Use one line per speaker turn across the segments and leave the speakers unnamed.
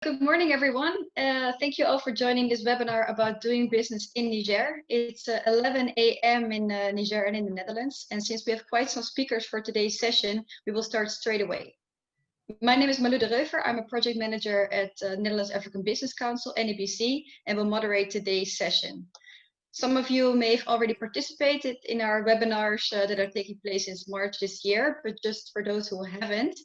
Good morning, everyone. Thank you all for joining this webinar about doing business in Niger. It's 11 a.m. in Niger and in the Netherlands. And since we have quite some speakers for today's session, we will start straight away. My name is Maloe de Reuver. I'm a project manager at Netherlands African Business Council, NABC, and will moderate today's session. Some of you may have already participated in our webinars that are taking place since March this year, but just for those who haven't,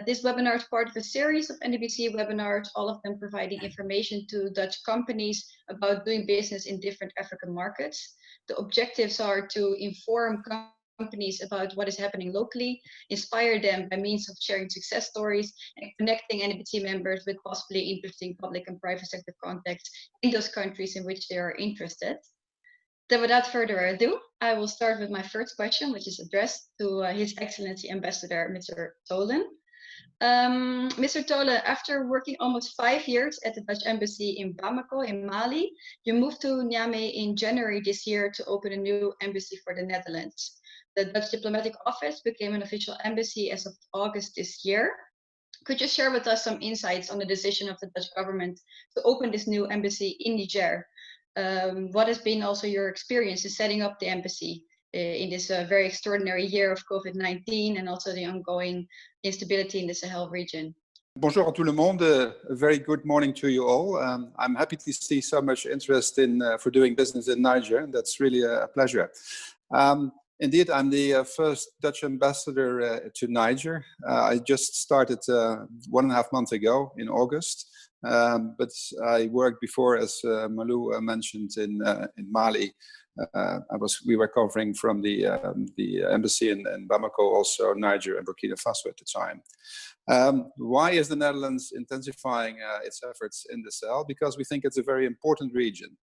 this webinar is part of a series of NABC webinars, all of them providing information to Dutch companies about doing business in different African markets. The objectives are to inform companies about what is happening locally, inspire them by means of sharing success stories, and connecting NABC members with possibly interesting public and private sector contacts in those countries in which they are interested. Then without further ado, I will start with my first question, which is addressed to His Excellency Ambassador, Mr. Tholen. Mr. Tholen, after working almost 5 years at the Dutch Embassy in Bamako in Mali, you moved to Niamey in January this year to open a new embassy for the Netherlands. The Dutch Diplomatic Office became an official embassy as of August this year. Could you share with us some insights on the decision of the Dutch government to open this new embassy in Niger? What has been also your experience in setting up the embassy in this very extraordinary year of COVID-19 and also the ongoing instability in the Sahel region?
Bonjour à tout le monde. A very good morning to you all. I'm happy to see so much interest in for doing business in Niger, and that's really a pleasure. Indeed, I'm the first Dutch ambassador to Niger. I just started 1.5 months ago in August. But I worked before, as Maloe mentioned, in Mali. We were covering from the embassy in Bamako, also Niger and Burkina Faso at the time. Why is the Netherlands intensifying its efforts in the Sahel? Because we think it's a very important region.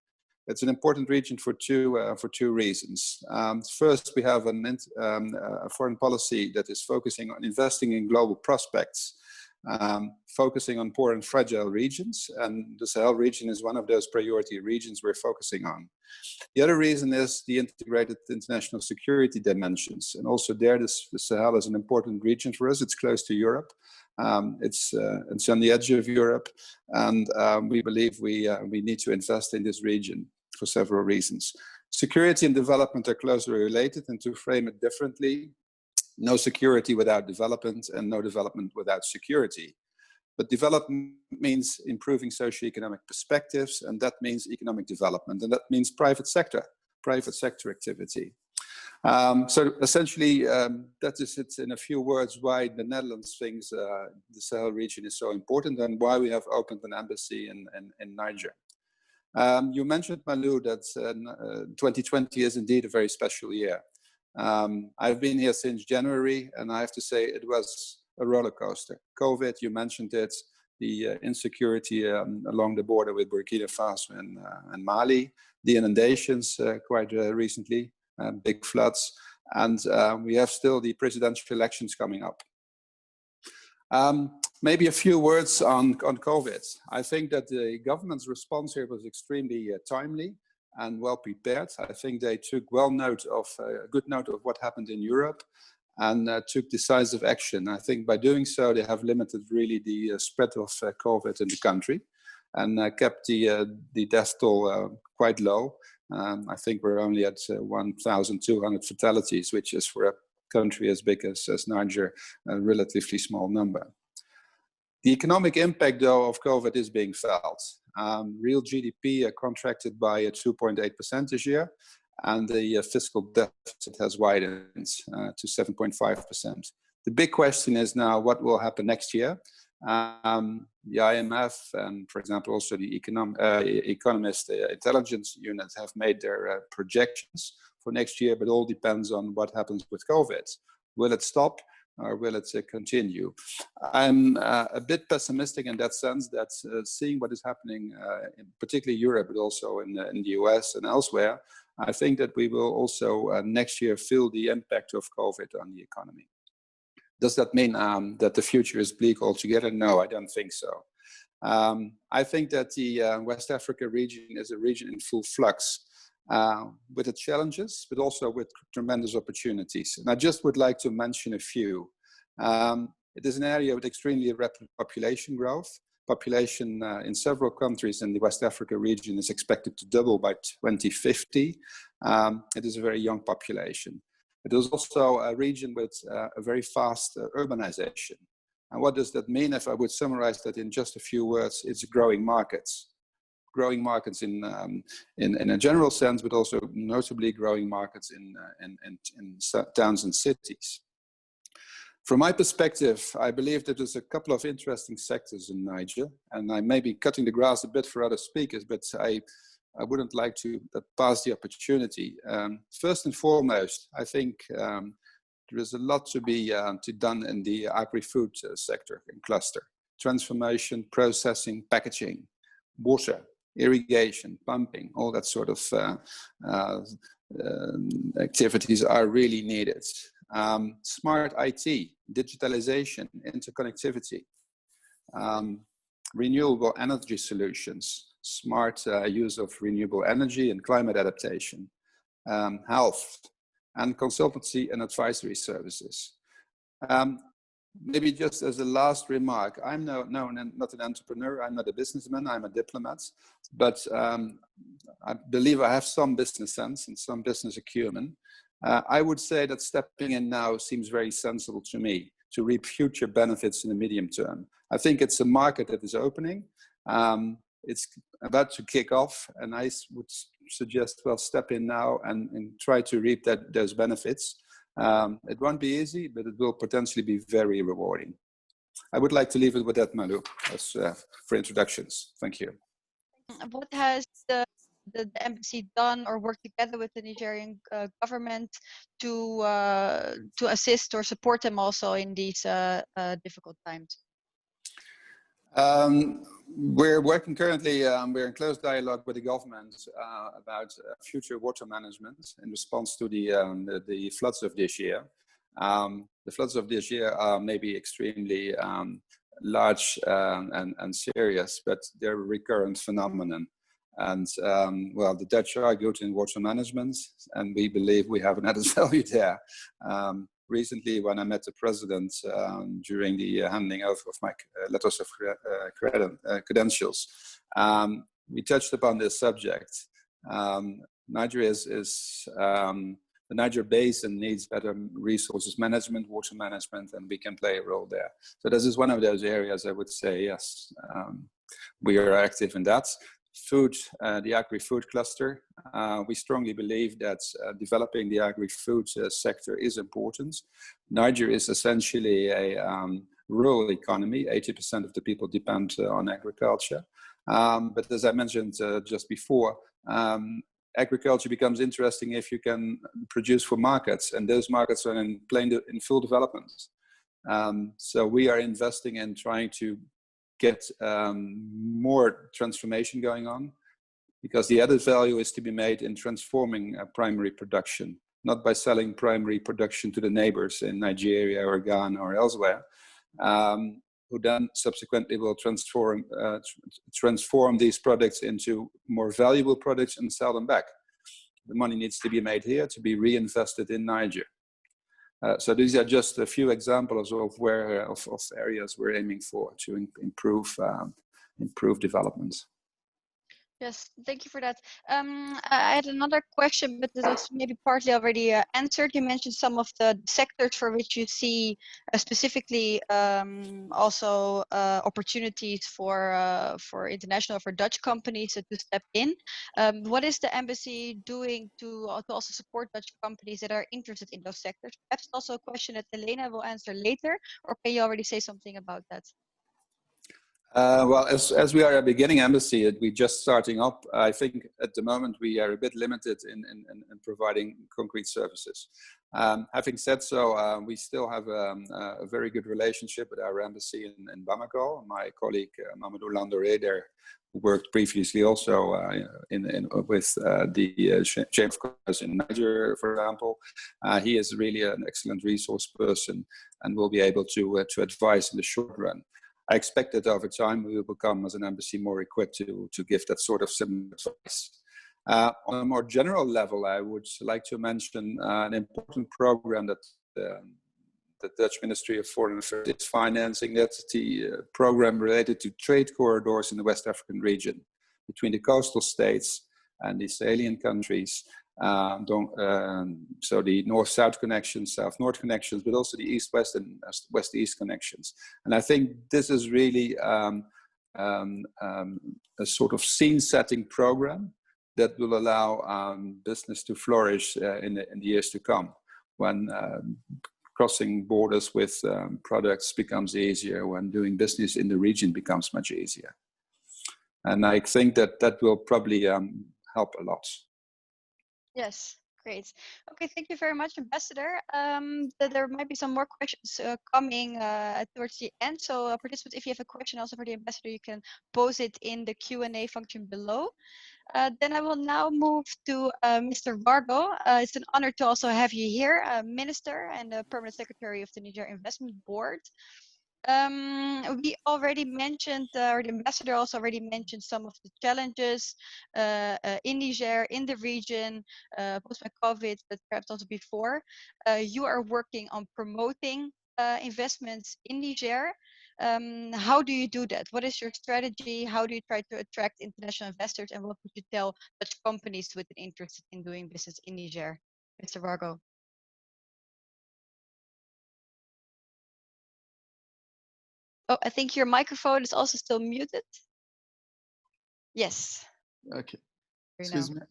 It's an important region for two reasons. First, we have a foreign policy that is focusing on investing in global prospects. Focusing on poor and fragile regions, and the Sahel region is one of those priority regions we're focusing on. The other reason is the integrated international security dimensions, and also there the Sahel is an important region for us. It's close to Europe. It's on the edge of Europe, and we believe we need to invest in this region for several reasons. Security and development are closely related, and to frame it differently, no security without development and no development without security. But development means improving socioeconomic perspectives, and that means economic development, and that means private sector activity. So essentially, that is it in a few words why the Netherlands thinks the Sahel region is so important and why we have opened an embassy in Niger. You mentioned, Maloe, that 2020 is indeed a very special year. I've been here since January, and I have to say it was a roller coaster. COVID, you mentioned it, the insecurity along the border with Burkina Faso and Mali, the inundations quite recently, big floods, and we have still the presidential elections coming up. Maybe a few words on COVID. I think that the government's response here was extremely timely and well prepared. I think they took good note of what happened in Europe and took decisive action. I think by doing so, they have limited really the spread of COVID in the country and kept the death toll quite low. I think we're only at 1,200 fatalities, which is for a country as big as Niger, a relatively small number. The economic impact, though, of COVID is being felt. Real GDP contracted by 2.8% this year, and the fiscal deficit has widened to 7.5%. The big question is now what will happen next year. The IMF and, for example, also the Economist Intelligence Unit have made their projections for next year, but all depends on what happens with COVID. Will it stop? Or will it continue? I'm a bit pessimistic in that sense that seeing what is happening, in particularly Europe, but also in the US and elsewhere, I think that we will also next year feel the impact of COVID on the economy. Does that mean that the future is bleak altogether? No, I don't think so. I think that the West Africa region is a region in full flux. With its challenges, but also with tremendous opportunities. And I just would like to mention a few. It is an area with extremely rapid population growth. Population in several countries in the West Africa region is expected to double by 2050. It is a very young population. It is also a region with a very fast urbanization. And what does that mean? If I would summarize that in just a few words, it's growing markets. Growing markets in a general sense, but also notably growing markets in towns and cities. From my perspective, I believe that there's a couple of interesting sectors in Niger, and I may be cutting the grass a bit for other speakers, but I wouldn't like to pass the opportunity. First and foremost, I think there is a lot to be done in the agri-food sector and cluster. Transformation, processing, packaging, water, irrigation, pumping, all that sort of activities are really needed. Smart IT, digitalization, interconnectivity, renewable energy solutions, smart use of renewable energy and climate adaptation, health, and consultancy and advisory services. Maybe just as a last remark, I'm not an entrepreneur, I'm not a businessman, I'm a diplomat, but I believe I have some business sense and some business acumen. I would say that stepping in now seems very sensible to me to reap future benefits in the medium term. I think it's a market that is opening. It's about to kick off, and I would suggest, well, step in now and try to reap those benefits. It won't be easy, but it will potentially be very rewarding. I would like to leave it with that, Maloe, for introductions. Thank you.
What has the embassy done or worked together with the Nigerian government to assist or support them also in these difficult times?
We're working currently, we're in close dialogue with the government about future water management in response to the floods of this year. The floods of this year are maybe extremely large and serious, but they're a recurrent phenomenon. And well, the Dutch are good in water management, and we believe we have an added value there. Recently, when I met the president during the handing over of my letters of credentials, we touched upon this subject. Niger the Niger Basin needs better resources management, water management, and we can play a role there. So this is one of those areas I would say, yes, we are active in that. Food, the agri-food cluster. We strongly believe that developing the agri-food sector is important. Niger is essentially a rural economy. 80% of the people depend on agriculture. But as I mentioned just before, agriculture becomes interesting if you can produce for markets, and those markets are in full development. So we are investing in trying to get more transformation going on, because the added value is to be made in transforming primary production, not by selling primary production to the neighbors in Nigeria or Ghana or elsewhere, who then subsequently will transform these products into more valuable products and sell them back. The money needs to be made here to be reinvested in Niger. So these are just a few examples of areas we're aiming for to improve development.
Yes, thank you for that. I had another question, but this was maybe partly already answered. You mentioned some of the sectors for which you see specifically also opportunities for international, for Dutch companies to step in. What is the embassy doing to also support Dutch companies that are interested in those sectors? Perhaps also a question that Elena will answer later, or can you already say something about that?
Well, as we are a beginning embassy, we're just starting up. I think at the moment we are a bit limited in providing concrete services. Having said so, we still have a very good relationship with our embassy in Bamako. My colleague Mamadou Landoré there, who worked previously also with the Chamber of Commerce in Niger, for example. He is really an excellent resource person and will be able to advise in the short run. I expect that over time we will become, as an embassy, more equipped to give that sort of similar advice. On a more general level, I would like to mention an important program that the Dutch Ministry of Foreign Affairs is financing. That's the program related to trade corridors in the West African region between the coastal states and the Sahelian countries. So the north-south connections, south-north connections, but also the east-west and west-east connections. And I think this is really a sort of scene-setting program that will allow business to flourish in the years to come, when crossing borders with products becomes easier, when doing business in the region becomes much easier. And I think that that will probably help a lot.
Yes, great. Okay, thank you very much, Ambassador. There might be some more questions coming towards the end. So participants, if you have a question also for the Ambassador, you can pose it in the Q&A function below. Then I will now move to Mr. Wargo. It's an honor to also have you here, Minister and Permanent Secretary of the Niger Investment Board. We already mentioned, or the Ambassador also already mentioned some of the challenges in Niger, in the region, post by COVID, but perhaps also before. You are working on promoting investments in Niger. How do you do that? What is your strategy? How do you try to attract international investors? And what would you tell Dutch companies with an interest in doing business in Niger? Mr. Wargo. Oh, I think your microphone is also still muted. Yes.
Okay. Excuse me.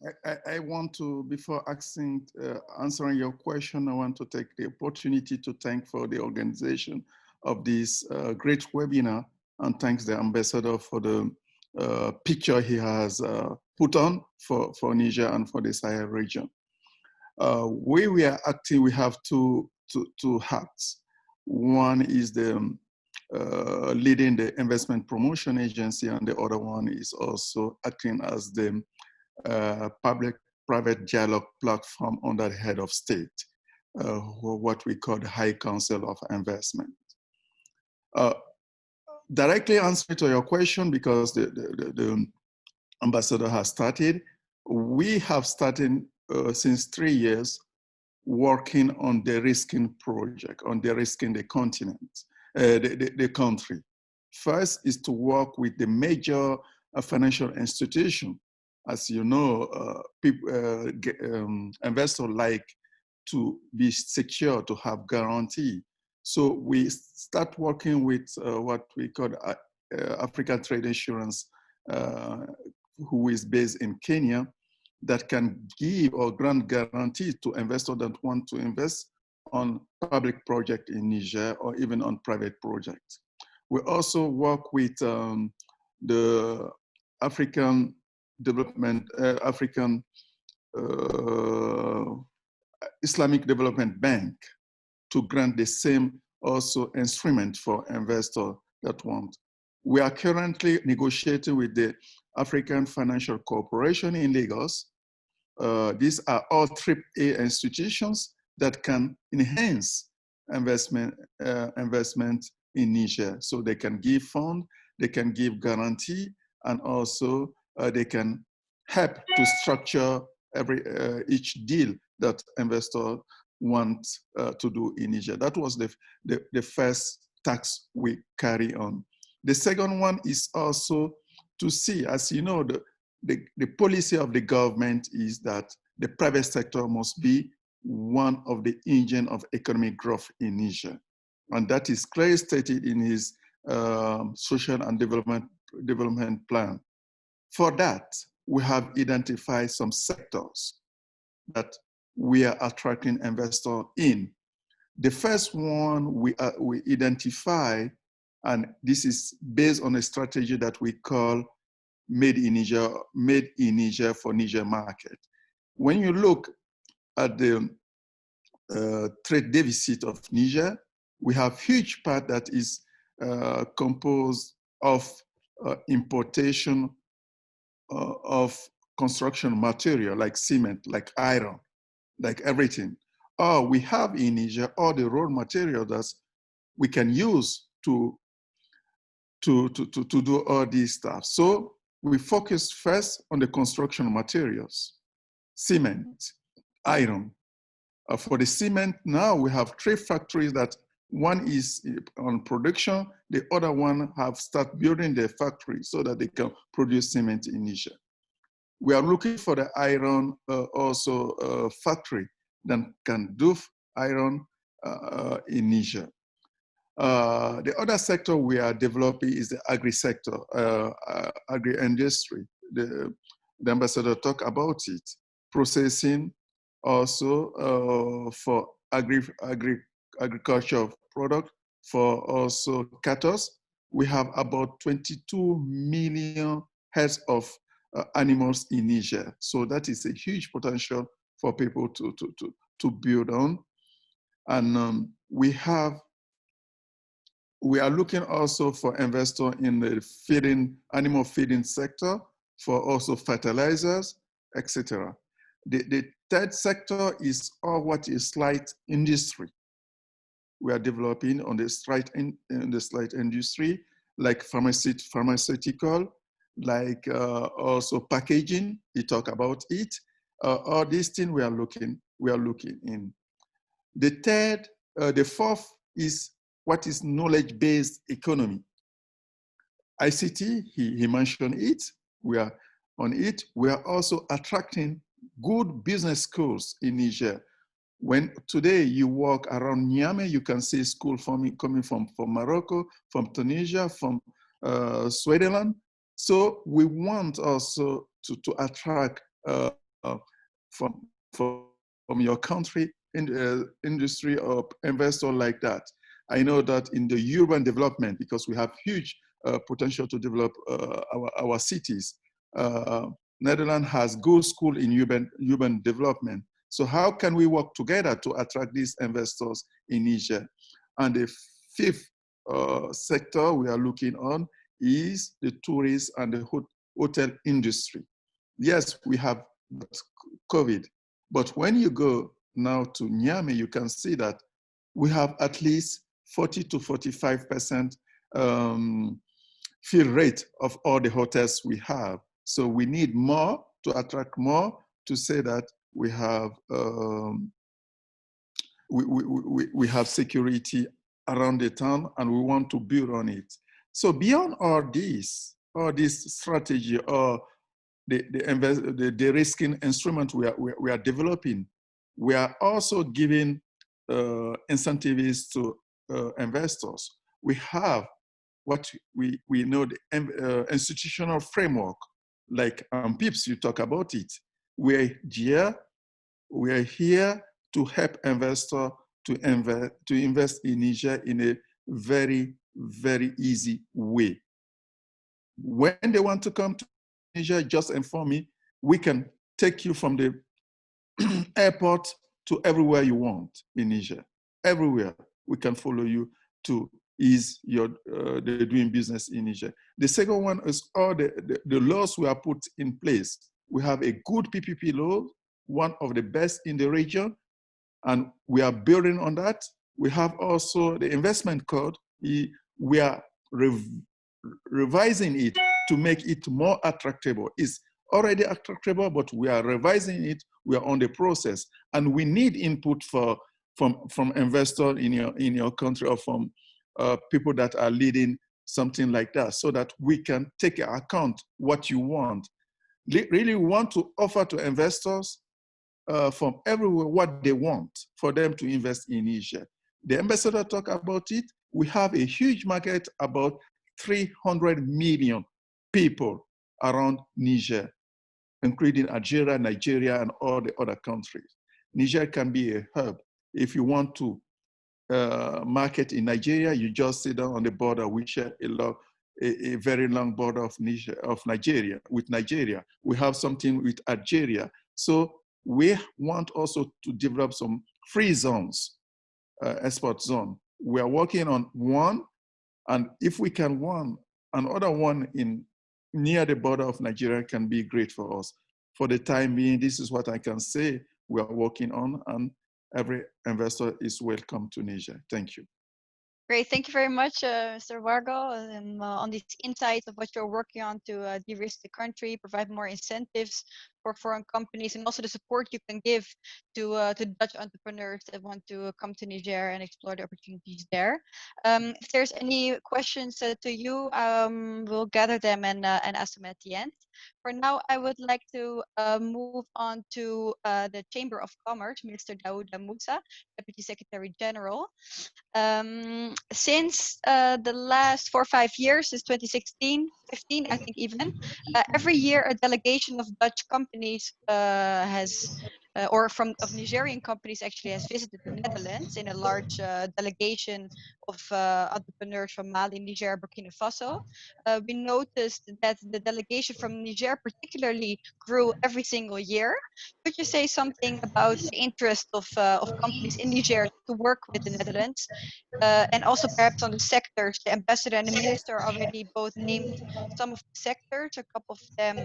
I want to, before answering your question, I want to take the opportunity to thank for the organization of this great webinar, and thanks the ambassador for the picture he has put on for Niger and for the Sahel region. We are acting, we have two hats. One is the leading the investment promotion agency, and the other one is also acting as the public-private dialogue platform under the head of state, what we call the High Council of Investment. Directly answer to your question, because the ambassador has started, we have started since 3 years working on the de-risking project, on de-risking the continent, the country. First is to work with the major financial institution. As you know, investors like to be secure, to have guarantee. So we start working with what we call African Trade Insurance, who is based in Kenya, that can give or grant guarantees to investors that want to invest on public project in Niger or even on private projects. We also work with the African Development, Islamic Development Bank to grant the same also instrument for investors that want. We are currently negotiating with the African Financial Corporation in Lagos. These are all AAA institutions that can enhance investment in Niger. So they can give fund, they can give guarantee, and also they can help to structure each deal that investor want to do in Niger. That was the first task we carry on. The second one is also to see, as you know, the policy of the government is that the private sector must be one of the engine of economic growth in Niger. And that is clearly stated in his social and development plan. For that, we have identified some sectors that we are attracting investors in. The first one we identify, and this is based on a strategy that we call Made in Niger for Niger market. When you look at the trade deficit of Niger, we have huge part that is composed of importation of construction material like cement, like iron, like everything. We have in Niger all the raw material that we can use to do all these stuff. So we focus first on the construction materials, cement, iron. For the cement, now we have 3 factories that One is on production. The other one have start building their factory so that they can produce cement in Niger. We are looking for the iron factory that can do iron in Niger. The other sector we are developing is the agri-sector, agri-industry. The ambassador talked about it. Processing also for agriculture product, for also cattle. We have about 22 million heads of animals in Niger. So that is a huge potential for people to build on. And we are looking also for investors in the animal feeding sector, for also fertilizers, etc. The third sector is all what is light industry. We are developing on the slight industry, like pharmaceutical, like also packaging. We talk about it. All these things we are looking in. The fourth is what is knowledge-based economy. ICT, he mentioned it. We are on it. We are also attracting good business schools in Niger. When today you walk around Niamey, you can see schools coming from Morocco, from Tunisia, from Switzerland. So we want also to attract from your country industry or investor like that. I know that in the urban development, because we have huge potential to develop our cities, Netherlands has good school in urban development. So how can we work together to attract these investors in Niger? And the fifth sector we are looking on is the tourist and the hotel industry. Yes, we have COVID, but when you go now to Niamey, you can see that we have at least 40 to 45% fill rate of all the hotels we have. So we need more to attract more to say that we have we have security around the town and we want to build on it. So beyond all this strategy or the de-risking instrument we are developing, we are also giving incentives to investors. We have what we know the institutional framework, like ANPIPS, you talk about it. We are here to help investors to invest in Niger in a very, very easy way. When they want to come to Niger, just inform me. We can take you from the airport to everywhere you want in Niger. Everywhere we can follow you to ease your the doing business in Niger. The second one is all the laws we have put in place. We have a good PPP law, one of the best in the region, and we are building on that. We have also the investment code. We are revising it to make it more attractive. It's already attractive, but we are revising it. We are on the process, and we need input from investors in your country or from people that are leading something like that, so that we can take account what you want. Really want to offer to investors from everywhere what they want for them to invest in Niger. The ambassador talked about it. We have a huge market, about 300 million people around Niger, including Algeria, Nigeria, and all the other countries. Niger can be a hub. If you want to market in Nigeria, you just sit down on the border. We share a very long border of Nigeria with Nigeria. We have something with Algeria. So we want also to develop some free zones, export zone. We are working on one, and if we can another one near the border of Nigeria can be great for us. For the time being, this is what I can say we are working on, and every investor is welcome to Niger. Thank you.
Great, thank you very much, Mr. Wargo, on these insights of what you're working on to de-risk the country, provide more incentives for foreign companies, and also the support you can give to Dutch entrepreneurs that want to come to Niger and explore the opportunities there. If there's any questions to you, we'll gather them and ask them at the end. For now, I would like to move on to the Chamber of Commerce, Mr. Daouda Moussa, Deputy Secretary General. Since the last 4 or 5 years, since 2016, 15, I think even, every year a delegation of Dutch companies of Nigerian companies actually has visited the Netherlands in a large delegation of entrepreneurs from Mali, Niger, Burkina Faso. We noticed that the delegation from Niger particularly grew every single year. Could you say something about the interest of companies in Niger to work with the Netherlands? And also perhaps on the sectors, the ambassador and the minister already both named some of the sectors, a couple of them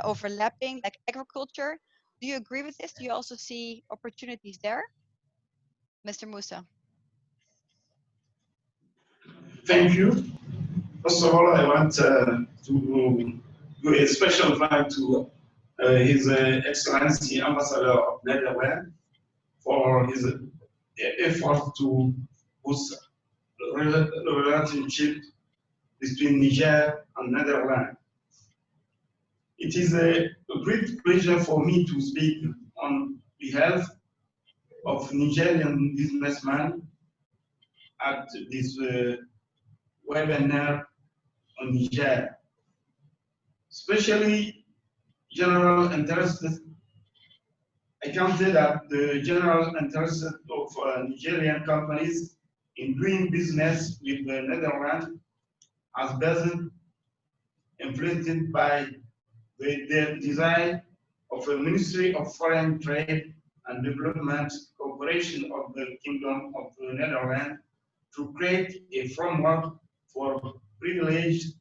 overlapping, like agriculture. Do you agree with this? Do you also see opportunities there? Mr. Moussa.
Thank you. First of all, I want to do a special thank to His Excellency Ambassador of Netherlands for his effort to boost the relationship between Niger and Netherlands. It is a great pleasure for me to speak on behalf of Nigerian businessmen at this webinar on Niger. Especially general interest, I can say that the general interest of Nigerian companies in doing business with the Netherlands has been influenced by the design of a Ministry of Foreign Trade and Development Corporation of the Kingdom of the Netherlands to create a framework for privileged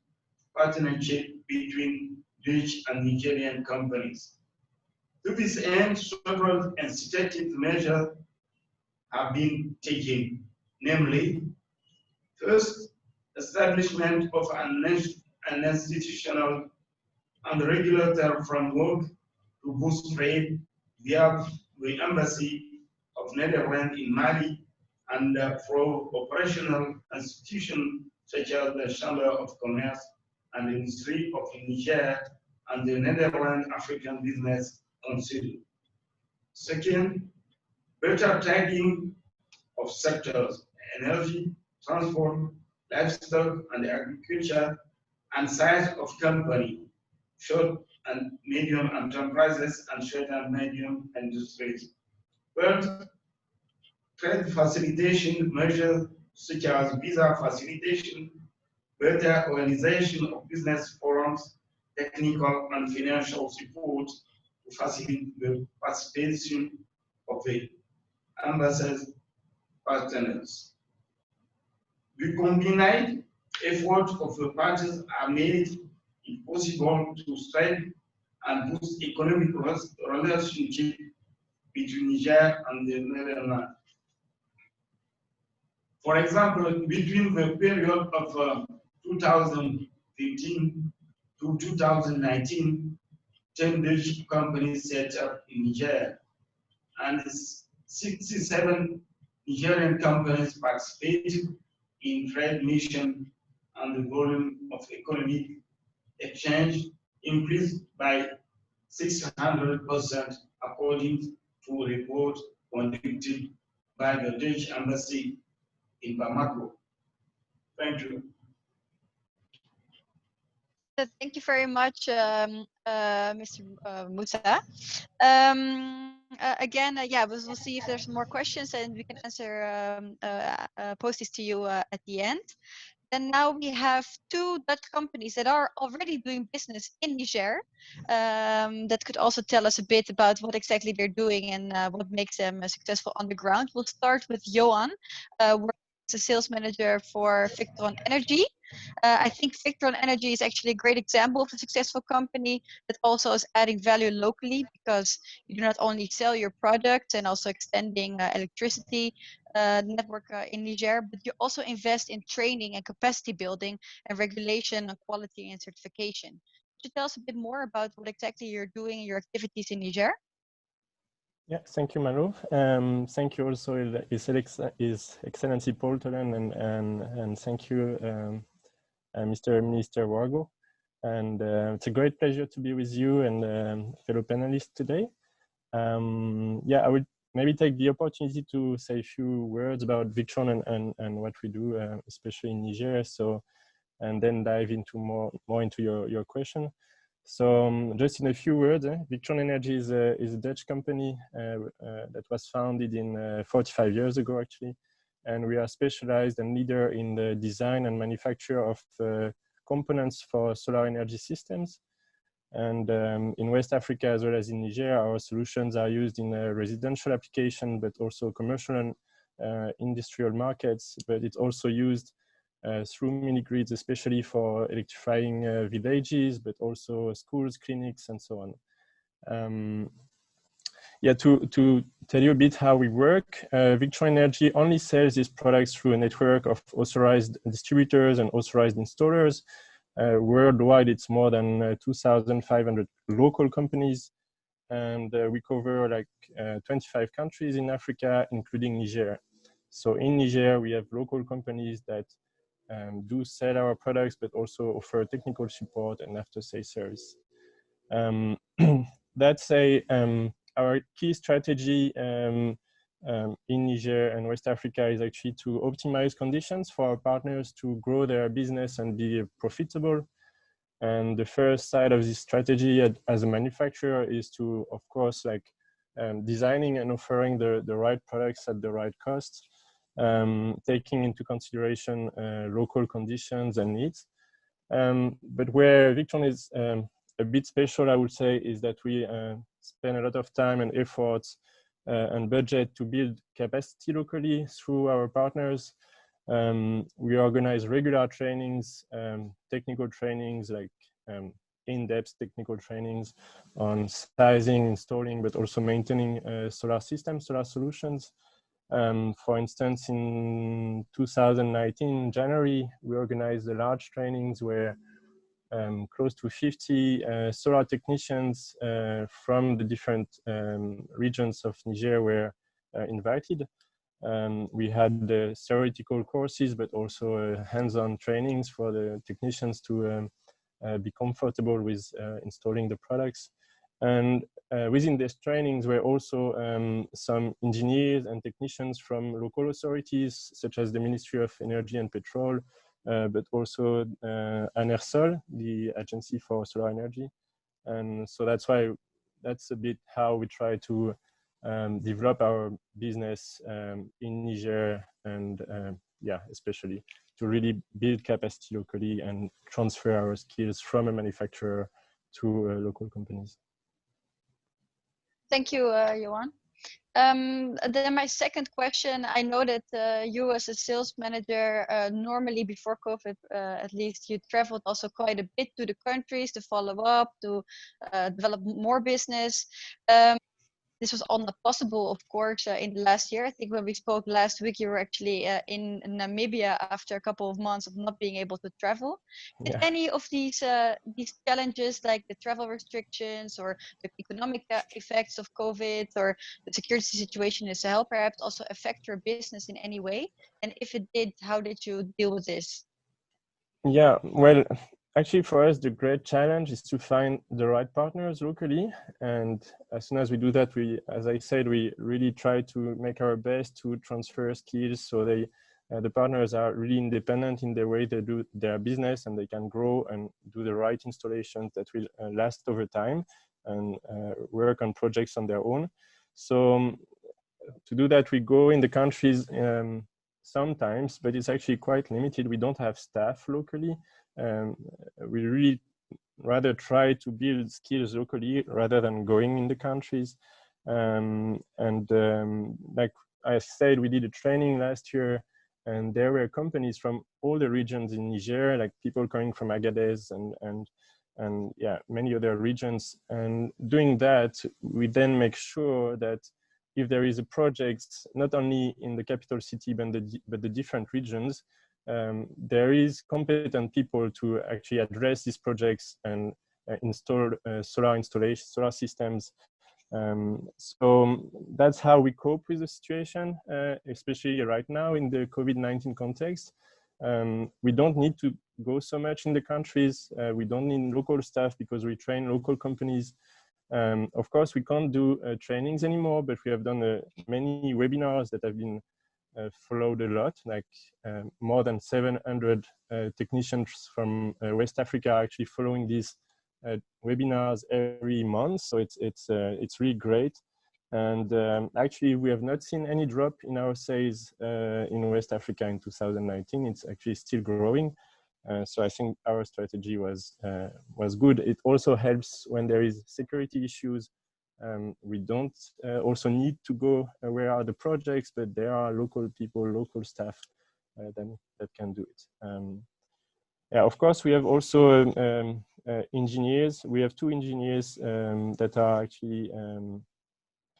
partnership between Dutch and Nigerian companies. To this end, several incitative measures have been taken, namely, first, establishment of an institutional and regulatory framework to boost trade via the Embassy of Netherlands in Mali and for operational institutions such as the Chamber of Commerce and Industry of Niger and the Netherlands African Business Council. Second, better tagging of sectors, energy, transport, livestock, and agriculture, and size of company, short and medium enterprises, and short and medium industries. Third, trade facilitation measures such as visa facilitation, better organization of business forums, technical and financial support to facilitate the participation of the ambassadors partners. The combined efforts of the parties are made it possible to strengthen and boost economic relationship between Niger and the Netherlands. For example, between the period of 2015 to 2019, 10 Dutch companies set up in Niger, and 67 Nigerian companies participated in trade mission, and the volume of economic exchange increased by 600% according to a report conducted by the Dutch Embassy in Bamako. Thank you.
Thank you very much, Mr. Moussa. Again, yeah, we'll see if there's more questions and we can answer, post this to you at the end. And now we have 2 Dutch companies that are already doing business in Niger that could also tell us a bit about what exactly they're doing and what makes them successful on the ground. We'll start with Yoann, a sales manager for Victron Energy. I think Victron Energy is actually a great example of a successful company that also is adding value locally, because you do not only sell your product and also extending electricity network in Niger, but you also invest in training and capacity building and regulation and quality and certification. you tell us a bit more about what exactly you're doing in your activities in Niger?
Yeah, thank you, Maloe. Thank you also His Excellency Paul Tholen, and thank you, Mr. Minister Wargo. And it's a great pleasure to be with you and fellow panelists today. Yeah, I would maybe take the opportunity to say a few words about Victron and what we do, especially in Niger. So, and then dive into more into your question. So just in a few words, Victron Energy is a Dutch company that was founded in 45 years ago, actually. And we are specialized and leader in the design and manufacture of components for solar energy systems. And in West Africa, as well as in Niger, our solutions are used in residential application, but also commercial and industrial markets. But it's also used through mini-grids, especially for electrifying villages, but also schools, clinics, and so on. Yeah, to tell you a bit how we work, Victron Energy only sells these products through a network of authorized distributors and authorized installers. Worldwide, it's more than 2,500 local companies, and we cover like 25 countries in Africa, including Niger. So in Niger, we have local companies that do sell our products, but also offer technical support and after-sales service. That's our key strategy in Niger and West Africa is actually to optimize conditions for our partners to grow their business and be profitable. And the first side of this strategy as a manufacturer is to, of course, like designing and offering the right products at the right cost, taking into consideration local conditions and needs. But where Victron is a bit special, I would say, is that we spend a lot of time and efforts and budget to build capacity locally through our partners. We organize regular trainings, technical trainings, like in-depth technical trainings on sizing, installing, but also maintaining solar systems, solar solutions. For instance, in 2019, January, we organized a large trainings where close to 50 solar technicians from the different regions of Niger were invited. We had the theoretical courses, but also hands-on trainings for the technicians to be comfortable with installing the products. And within these trainings were also some engineers and technicians from local authorities, such as the Ministry of Energy and Petrol, but also ANERSOL, the Agency for Solar Energy. And so that's a bit how we try to develop our business in Niger, and yeah, especially to really build capacity locally and transfer our skills from a manufacturer to local companies.
Thank you, Yoann. Then my second question, I know that you as a sales manager, normally before COVID, at least you traveled also quite a bit to the countries to follow up, to develop more business. This was all not possible, of course, in the last year. I think when we spoke last week, you were actually in Namibia after a couple of months of not being able to travel. Did any of these challenges, like the travel restrictions or the economic effects of COVID or the security situation in Sahel, perhaps also affect your business in any way? And if it did, how did you deal with this?
Yeah, well, actually for us, the great challenge is to find the right partners locally. And as soon as we do that, as I said, we really try to make our best to transfer skills so the partners are really independent in the way they do their business, and they can grow and do the right installations that will last over time and work on projects on their own. So to do that, we go in the countries sometimes, but it's actually quite limited. We don't have staff locally. We really rather try to build skills locally rather than going in the countries. Like I said, we did a training last year, and there were companies from all the regions in Niger, like people coming from Agadez and yeah, many other regions. And doing that, we then make sure that if there is a project, not only in the capital city, but the different regions, there is competent people to actually address these projects and install solar systems. So that's how we cope with the situation, especially right now in the COVID-19 context. We don't need to go so much in the countries. We don't need local staff because we train local companies. Of course, we can't do trainings anymore, but we have done many webinars that have been followed a lot, like more than 700 technicians from West Africa are actually following these webinars every month. So it's really great. And actually, we have not seen any drop in our sales in West Africa in 2019. It's actually still growing. So I think our strategy was good. It also helps when there is security issues. We don't also need to go where are the projects, but there are local people, local staff that can do it. Yeah, of course, we have also engineers. We have 2 engineers that are actually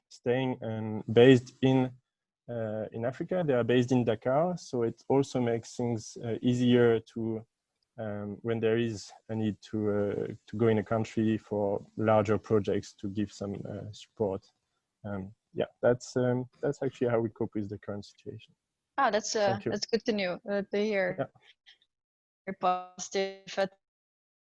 staying and based in Africa. They are based in Dakar, so it also makes things easier to when there is a need to go in a country for larger projects to give some support. Yeah, that's actually how we cope with the current situation.
Oh, that's good to know, to hear.
Yeah.
Very positive.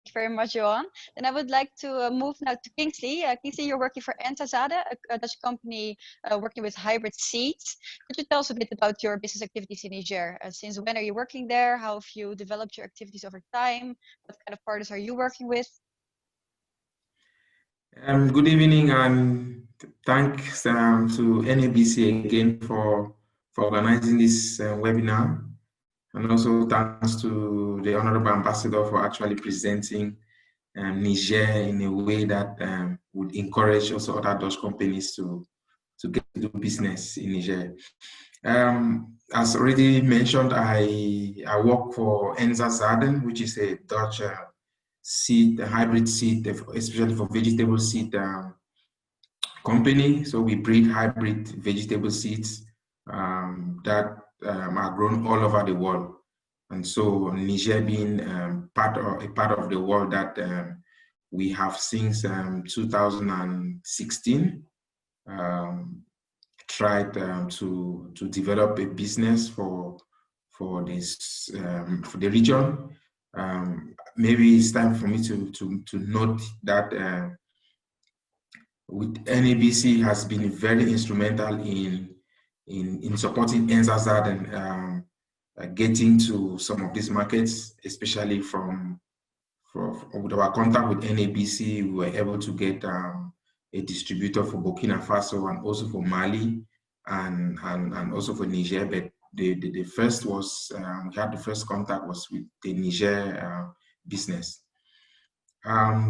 Thank you very much, Yoann. And I would like to move now to Kingsley. Kingsley, you're working for Enza Sardone, a Dutch company working with hybrid seeds. Could you tell us a bit about your business activities in Niger? Since when are you working there? How have you developed your activities over time? What kind of partners are you working with?
Good evening, and thanks to NABC again for organizing this webinar. And also thanks to the Honorable Ambassador for actually presenting Niger in a way that would encourage also other Dutch companies to get to do business in Niger. As already mentioned, I work for Enza Sardone, which is a Dutch seed, a hybrid seed, especially for vegetable seed company. So we breed hybrid vegetable seeds that are grown all over the world. And so Niger being a part of the world that we have since 2016 tried to develop a business for this for the region. Maybe it's time for me to note that with NABC has been very instrumental in supporting Enza Zaden getting to some of these markets, especially with our contact with NABC. We were able to get a distributor for Burkina Faso and also for Mali and also for Niger. But the first was we had the first contact was with the Niger business.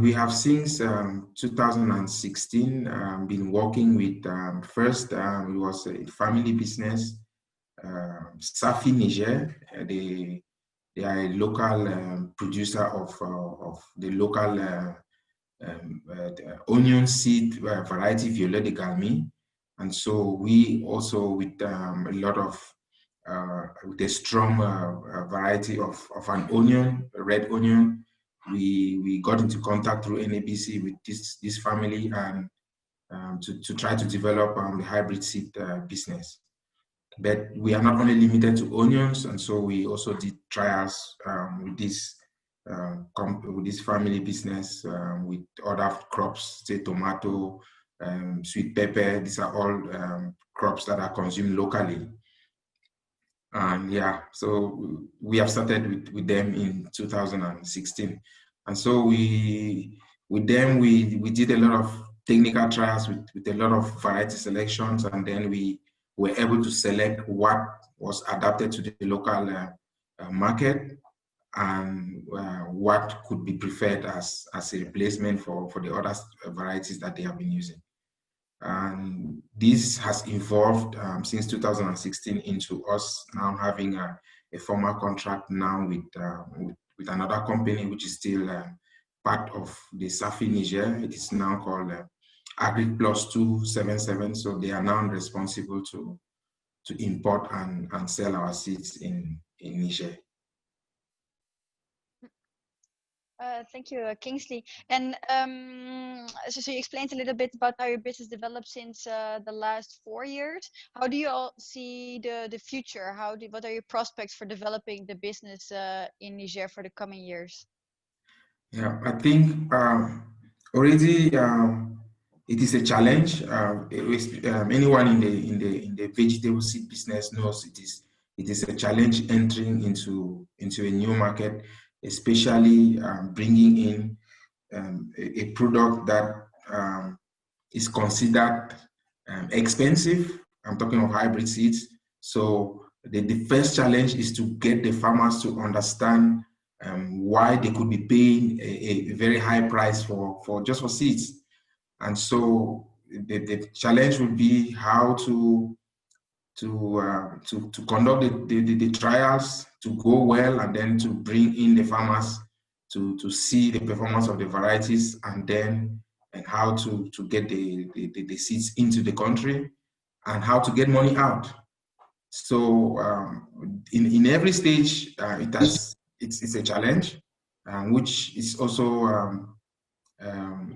We have since 2016 been working with first it was a family business, Safi Niger. They are a local producer of the local onion seed variety Violet de Galmi, and so we also with a lot of with a strong variety of an onion, a red onion. We got into contact through NABC with this family and to try to develop the hybrid seed business. But we are not only limited to onions, and so we also did trials with this family business with other crops, say tomato, sweet pepper. These are all crops that are consumed locally. And yeah, so we have started with them in 2016, and so with them we did a lot of technical trials with a lot of variety selections, and then we were able to select what was adapted to the local market and what could be preferred as a replacement for the other varieties that they have been using. And this has evolved since 2016 into us now having a formal contract now with another company, which is still part of the Safi Niger. It is now called Agri Plus 277. So they are now responsible to import and sell our seeds in Niger.
Thank you, Kingsley. And so you explained a little bit about how your business developed since the last 4 years. How do you all see the future? What are your prospects for developing the business in Niger for the coming years?
Yeah, I think already it is a challenge. Anyone in the vegetable seed business knows it is a challenge entering into a new market, especially bringing in a product that is considered expensive. I'm talking of hybrid seeds. So the first challenge is to get the farmers to understand why they could be paying a very high price for seeds. And so the challenge would be how to conduct the trials to go well, and then to bring in the farmers to see the performance of the varieties, and how to get the seeds into the country, and how to get money out. So in every stage, it's a challenge, which is also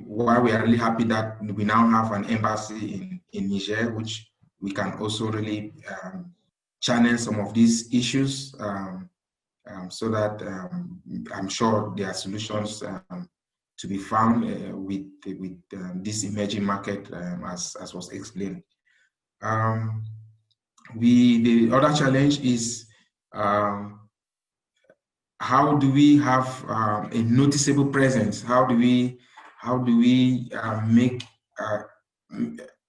why we are really happy that we now have an embassy in Niger, which we can also really channel some of these issues, so that I'm sure there are solutions to be found with this emerging market, as was explained. The other challenge is how do we have a noticeable presence? How do we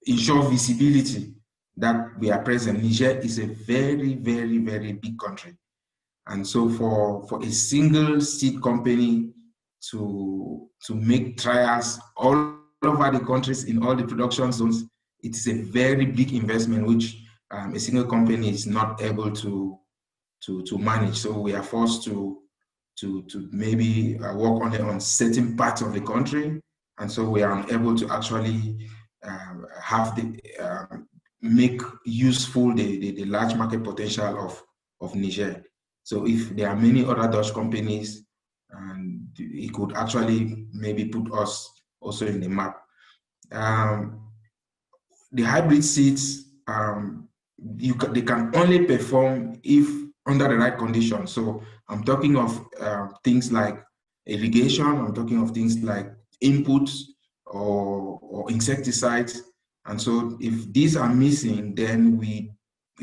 ensure visibility that we are present? Niger is a very, very, very big country. And so for a single seed company to make trials all over the countries in all the production zones, it is a very big investment, which a single company is not able to manage. So we are forced to maybe work on certain parts of the country, and so we are unable to actually make useful the large market potential of Niger. So if there are many other Dutch companies, and it could actually maybe put us also in the map. The hybrid seeds, they can only perform if under the right conditions. So I'm talking of things like irrigation, I'm talking of things like inputs or insecticides. And so if these are missing, then we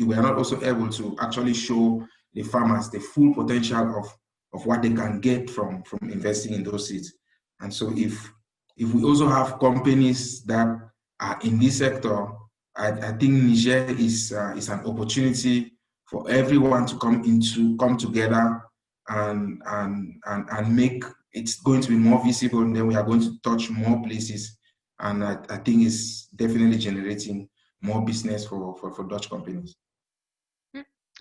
are not also able to actually show the farmers the full potential of what they can get from investing in those seeds. And so if we also have companies that are in this sector, I think Niger is an opportunity for everyone to come together and make it's going to be more visible, and then we are going to touch more places. And I think it's definitely generating more business for Dutch companies.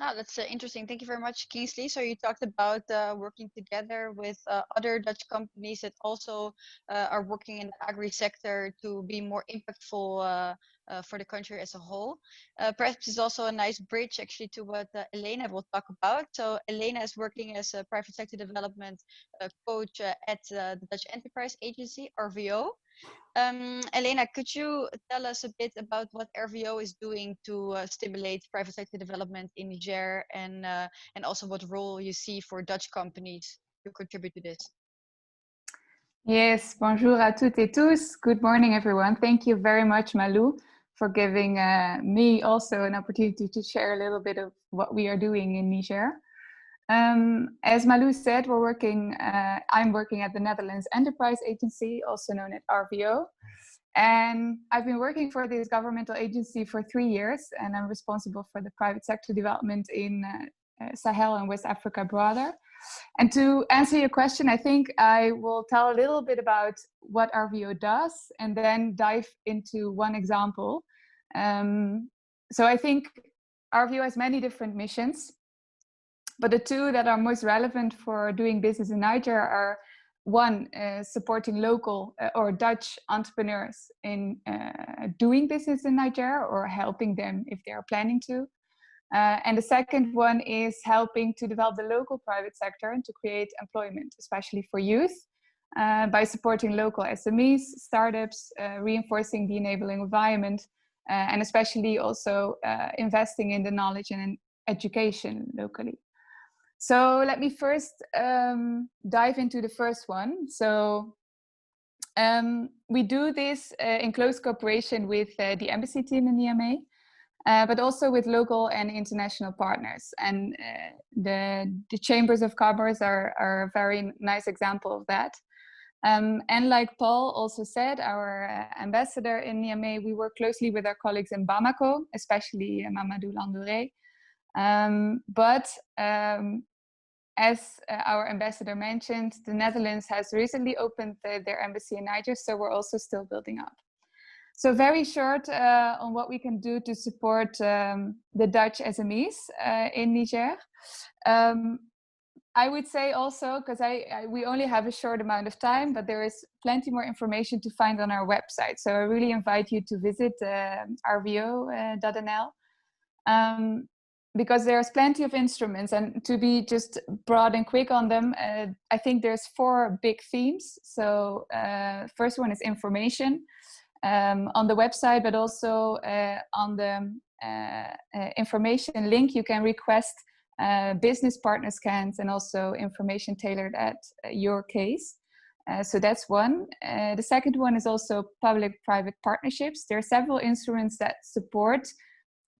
Oh, that's interesting. Thank you very much, Kingsley. So you talked about working together with other Dutch companies that also are working in the agri sector to be more impactful for the country as a whole. Perhaps it's also a nice bridge actually to what Elena will talk about. So Elena is working as a private sector development coach at the Dutch Enterprise Agency, RVO. Elena, could you tell us a bit about what RVO is doing to stimulate private sector development in Niger, and also what role you see for Dutch companies to contribute to this?
Yes, bonjour à toutes et tous. Good morning, everyone. Thank you very much, Maloe, for giving me also an opportunity to share a little bit of what we are doing in Niger. As Maloe said, I'm working at the Netherlands Enterprise Agency, also known as RVO. And I've been working for this governmental agency for 3 years, and I'm responsible for the private sector development in Sahel and West Africa broader. And to answer your question, I think I will tell a little bit about what RVO does and then dive into one example. So I think RVO has many different missions, but the two that are most relevant for doing business in Niger are one, supporting local or Dutch entrepreneurs in doing business in Niger or helping them if they are planning to. And the second one is helping to develop the local private sector and to create employment, especially for youth, by supporting local SMEs, startups, reinforcing the enabling environment, and especially also investing in the knowledge and education locally. So let me first dive into the first one. So we do this in close cooperation with the embassy team in Niamey, but also with local and international partners. And the chambers of commerce are a very nice example of that. And like Paul also said, our ambassador in Niamey, we work closely with our colleagues in Bamako, especially Mamadou Landouré. As our ambassador mentioned, the Netherlands has recently opened their embassy in Niger, so we're also still building up. So very short on what we can do to support the Dutch SMEs in Niger. I would say also, because we only have a short amount of time, but there is plenty more information to find on our website. So I really invite you to visit rvo.nl. Because there's plenty of instruments, and to be just broad and quick on them, I think there's 4 big themes. So first one is information on the website, but also on the information link, you can request business partner scans and also information tailored at your case. So that's one. The second one is also public-private partnerships. There are several instruments that support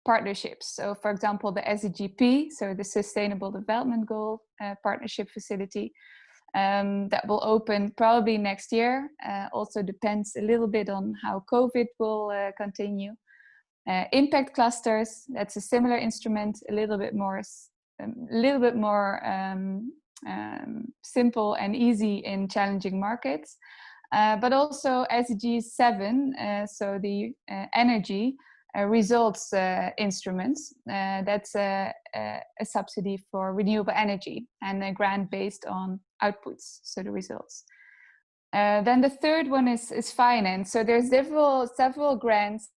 partnerships. So for example, the SDGP, so the Sustainable Development Goal Partnership Facility, that will open probably next year. Also depends a little bit on how COVID will continue. Impact clusters, that's a similar instrument, a little bit more simple and easy in challenging markets. But also SDG 7, so the energy, results instruments. That's a subsidy for renewable energy and a grant based on outputs, so the results. Then the third one is finance. So there's several grants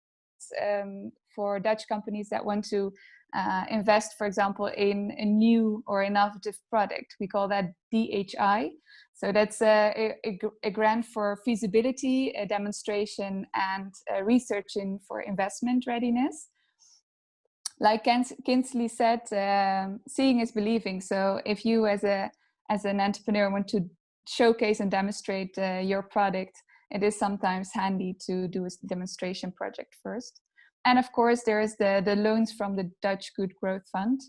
for Dutch companies that want to invest, for example, in a new or innovative product. We call that DHI. So that's a grant for feasibility, a demonstration, and researching for investment readiness. Like Kingsley said, seeing is believing. So if you as an entrepreneur want to showcase and demonstrate your product, it is sometimes handy to do a demonstration project first. And of course, there is the loans from the Dutch Good Growth Fund.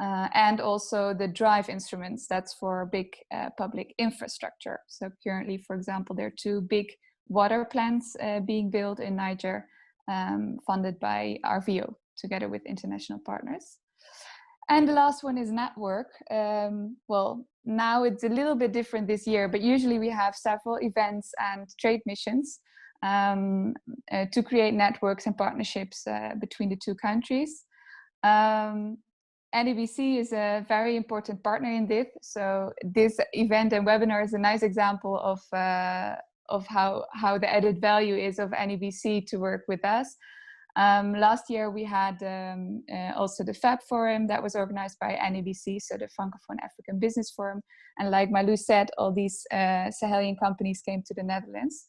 And also the drive instruments, that's for big public infrastructure. So currently, for example, there are 2 big water plants being built in Niger, funded by RVO, together with international partners. And the last one is network. Well, now it's a little bit different this year, but usually we have several events and trade missions to create networks and partnerships between the 2 countries. NABC is a very important partner in this. So this event and webinar is a nice example of how the added value is of NABC to work with us. Last year we had also the FAB Forum that was organized by NABC, so the Francophone African Business Forum. And like Maloe said, all these Sahelian companies came to the Netherlands.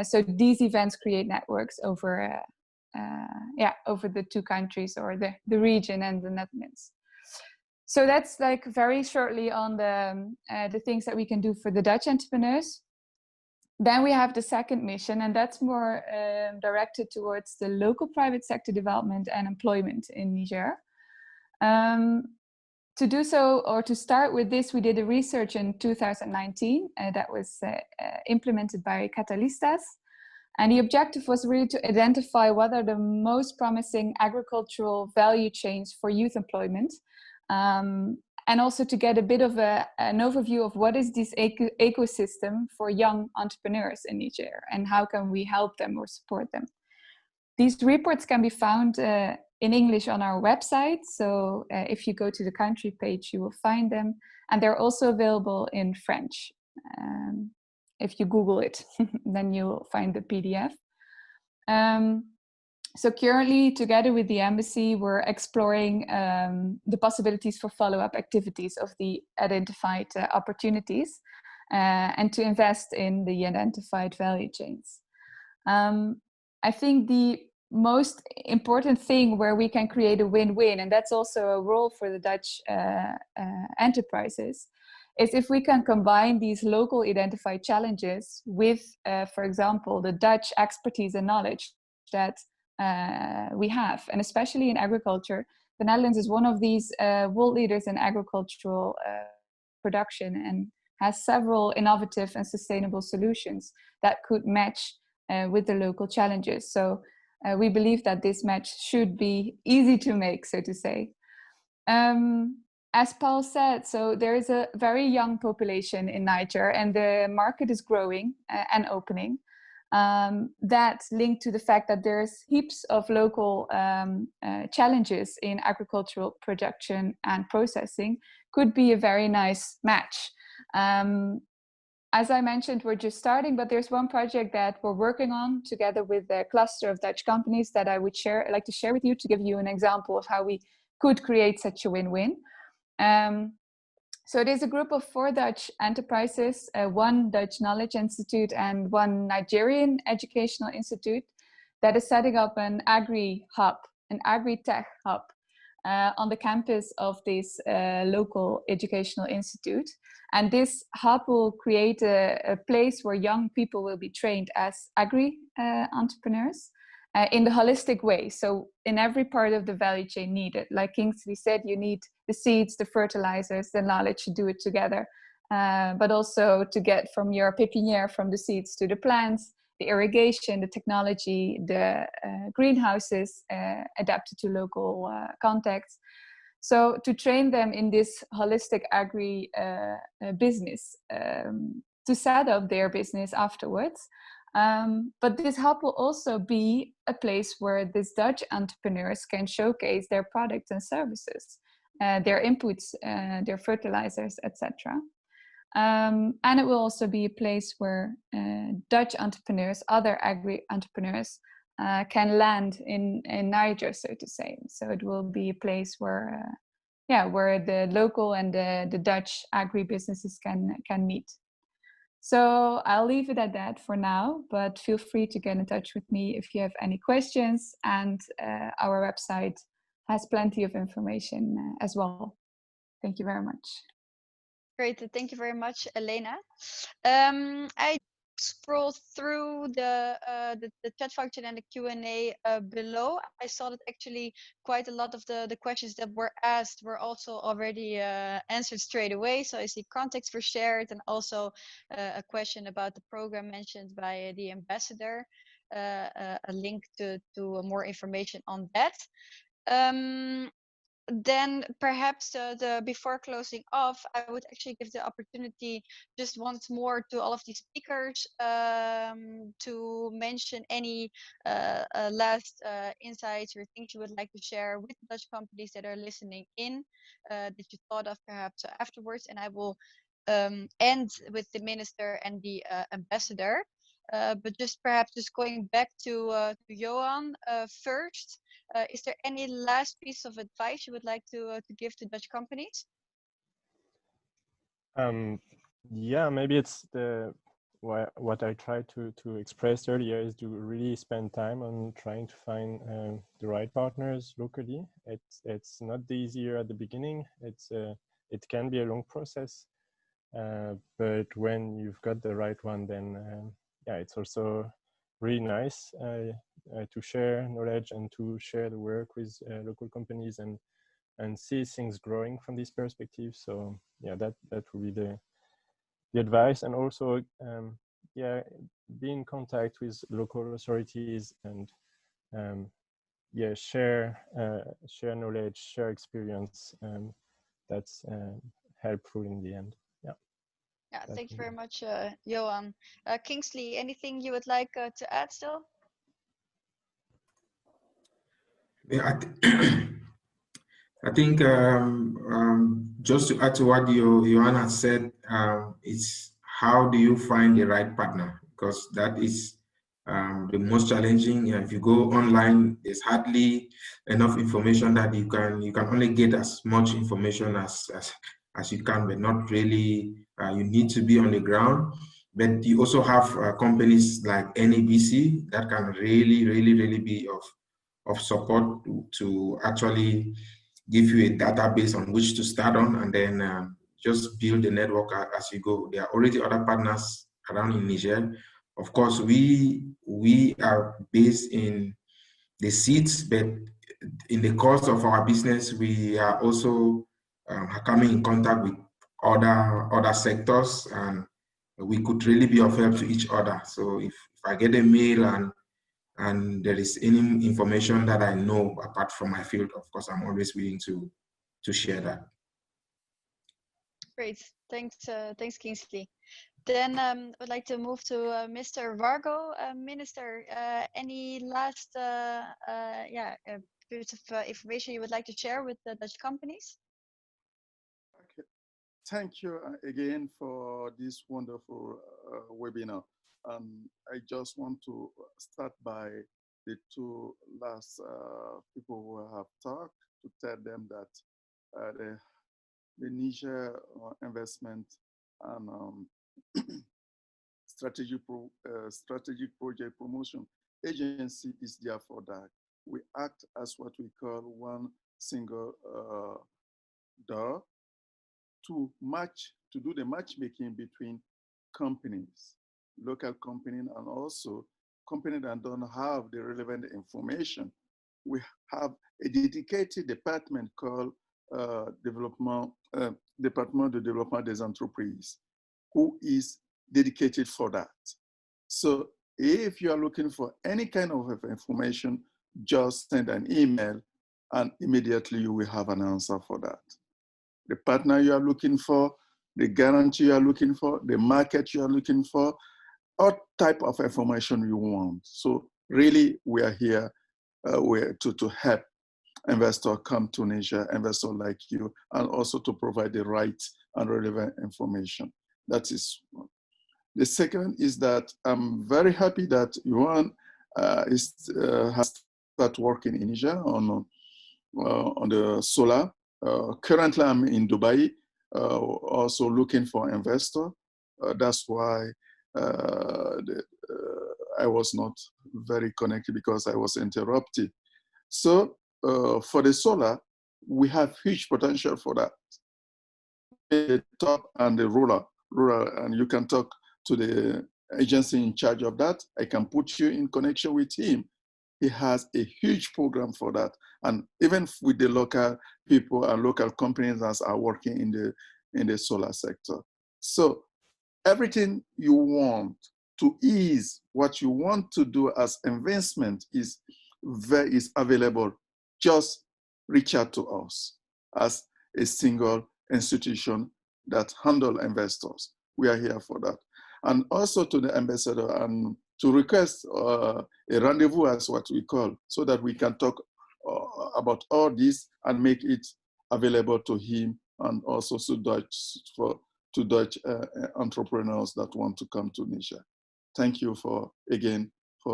So these events create networks over the 2 countries, or the region and the Netherlands. So that's like very shortly on the things that we can do for the Dutch entrepreneurs. Then we have the second mission, and that's more directed towards the local private sector development and employment in Niger. To do so, or to start with this, we did a research in 2019 that was implemented by Catalistas. And the objective was really to identify what are the most promising agricultural value chains for youth employment. And also to get a bit of an overview of what is this ecosystem for young entrepreneurs in Niger, and how can we help them or support them. These reports can be found in English on our website. So if you go to the country page, you will find them. And they're also available in French. If you Google it, then you'll find the PDF. So currently, together with the embassy, we're exploring the possibilities for follow-up activities of the identified opportunities. and to invest in the identified value chains. I think the most important thing where we can create a win-win, and that's also a role for the Dutch enterprises, is if we can combine these local identified challenges with, for example, the Dutch expertise and knowledge that we have. And especially in agriculture, the Netherlands is one of these world leaders in agricultural production and has several innovative and sustainable solutions that could match with the local challenges. So we believe that this match should be easy to make, so to say. As Paul said, so there is a very young population in Niger and the market is growing and opening. That linked to the fact that there's heaps of local challenges in agricultural production and processing could be a very nice match. As I mentioned, we're just starting, but there's one project that we're working on together with a cluster of Dutch companies that I would like to share with you to give you an example of how we could create such a win-win. So it is a group of 4 Dutch enterprises, 1 Dutch Knowledge Institute and 1 Nigerian Educational Institute that is setting up an agri-hub, an agri-tech hub on the campus of this local educational institute. And this hub will create a place where young people will be trained as agri-entrepreneurs in the holistic way. So in every part of the value chain needed. Like Kingsley said, you need the seeds, the fertilizers, the knowledge to do it together. But also to get from your pépinière, from the seeds to the plants, the irrigation, the technology, the greenhouses adapted to local contexts. So to train them in this holistic agri business to set up their business afterwards. But this hub will also be a place where these Dutch entrepreneurs can showcase their products and services, their inputs, their fertilizers, etc. And it will also be a place where Dutch entrepreneurs, other agri-entrepreneurs, can land in Niger, so to say. So it will be a place where, where the local and the Dutch agri-businesses can meet. So I'll leave it at that for now, but feel free to get in touch with me if you have any questions, and our website has plenty of information as well. Thank you very much.
Great, thank you very much, Elena. I scrolled through the chat function and the Q&A below. I saw that actually quite a lot of the questions that were asked were also already answered straight away. So I see context were shared, and also a question about the program mentioned by the ambassador, a link to more information on that. Then perhaps before closing off, I would actually give the opportunity just once more to all of the speakers to mention any last insights or things you would like to share with Dutch companies that are listening in that you thought of perhaps afterwards. And I will end with the minister and the ambassador. But just perhaps just going back to Yoann first. Is there any last piece of advice you would like to give to Dutch companies?
Yeah, maybe it's what I tried to express earlier is to really spend time on trying to find the right partners locally. It's not the easier at the beginning. It can be a long process, but when you've got the right one, then yeah, it's also really nice to share knowledge and to share the work with local companies and see things growing from this perspective. So yeah, that would be the advice. And also yeah, be in contact with local authorities and yeah, share knowledge, share experience. That's helpful in the end.
Yeah, thank you very much, Yoann. Kingsley, anything you would like to add still?
Yeah, I think just to add to what Yoann has said, it's how do you find the right partner? Because that is the most challenging. If you go online, there's hardly enough information that you can only get as much information as you can, but not really You need to be on the ground. But you also have companies like NABC that can really be of support to actually give you a database on which to start on, and then just build the network as you go. There are already other partners around in Niger. Of course, we are based in the seats, but in the course of our business, we are also coming in contact with other sectors, and we could really be of help to each other. So if I get a mail and there is any information that I know apart from my field, of course, I'm always willing to share that.
Great, thanks, Kingsley. Then I would like to move to Mr. Wargo. Minister, any last bits of information you would like to share with the Dutch companies?
Okay. Thank you again for this wonderful webinar. I just want to start by the two last people who have talked, to tell them that the Niger investment and strategic project promotion agency is there for that. We act as what we call one single door to do the matchmaking between companies, local companies, and also companies that don't have the relevant information. We have a dedicated department called Department de Développement des Entreprises, who is dedicated for that. So if you are looking for any kind of information, just send an email and immediately you will have an answer for that. The partner you are looking for, the guarantee you are looking for, the market you are looking for, all type of information you want. So really we are here to help investors come to Niger, investors like you, and also to provide the right and relevant information. That is one. The second is that I'm very happy that Yoann has started working in Niger on the solar. Currently, I'm in Dubai, also looking for investor. That's why I was not very connected because I was interrupted. So for the solar, we have huge potential for that. The top and the rural, and you can talk to the agency in charge of that. I can put you in connection with him. He has a huge program for that. And even with the local people and local companies that are working in the solar sector. So everything you want to ease what you want to do as investment is available. Just reach out to us as a single institution that handle investors. We are here for that. And also to the ambassador, and to request a rendezvous, as what we call, so that we can talk about all this and make it available to him and also to Dutch entrepreneurs that want to come to Niger. Thank you for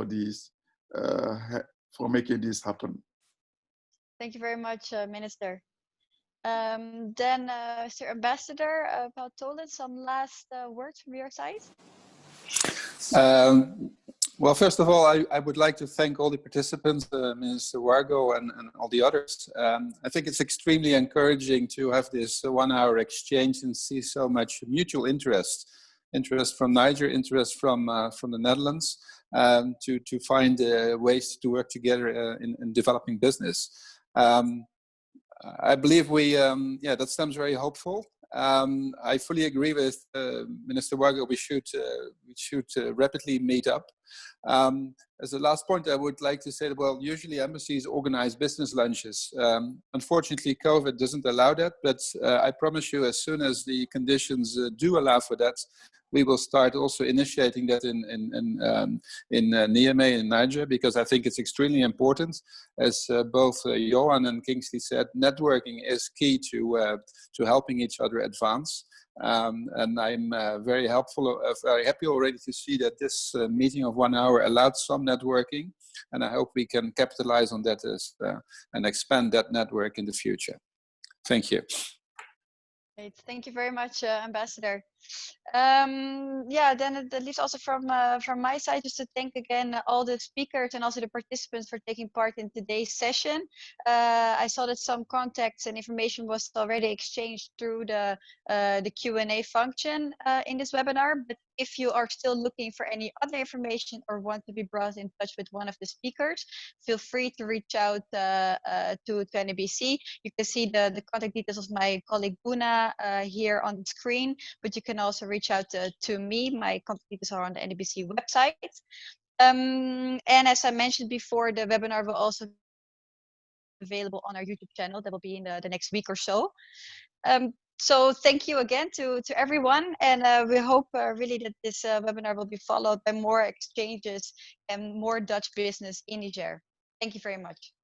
this, for making this happen.
Thank you very much, Minister. Then, Mr. Ambassador, about Tholen, some last words from your side?
Well, first of all, I would like to thank all the participants, Mr. Wargo and all the others. I think it's extremely encouraging to have this 1 hour exchange and see so much mutual interest from Niger, interest from the Netherlands, to find ways to work together in developing business. I believe that stems very hopeful. I fully agree with Minister Wargo. We should rapidly meet up. As a last point, I would like to say that, well, usually embassies organize business lunches. Unfortunately, COVID doesn't allow that, but I promise you, as soon as the conditions do allow for that, we will start also initiating that in Niamey in Niger, because I think it's extremely important. As both Yoann and Kingsley said, networking is key to helping each other advance. And I'm very happy already to see that this meeting of 1 hour allowed some networking, and I hope we can capitalize on that and expand that network in the future. Thank you.
Great. Thank you very much, Ambassador. Yeah, then it leaves also from my side just to thank again all the speakers and also the participants for taking part in today's session. I saw that some contacts and information was already exchanged through the Q&A function in this webinar, but if you are still looking for any other information or want to be brought in touch with one of the speakers, feel free to reach out to NABC. You can see the contact details of my colleague Buna here on the screen, but you can also reach out to me. My contact details are on the NABC website. And as I mentioned before, the webinar will also be available on our YouTube channel. That will be in the next week or so. So thank you again to everyone, and we hope really that this webinar will be followed by more exchanges and more Dutch business in Niger. Thank you very much.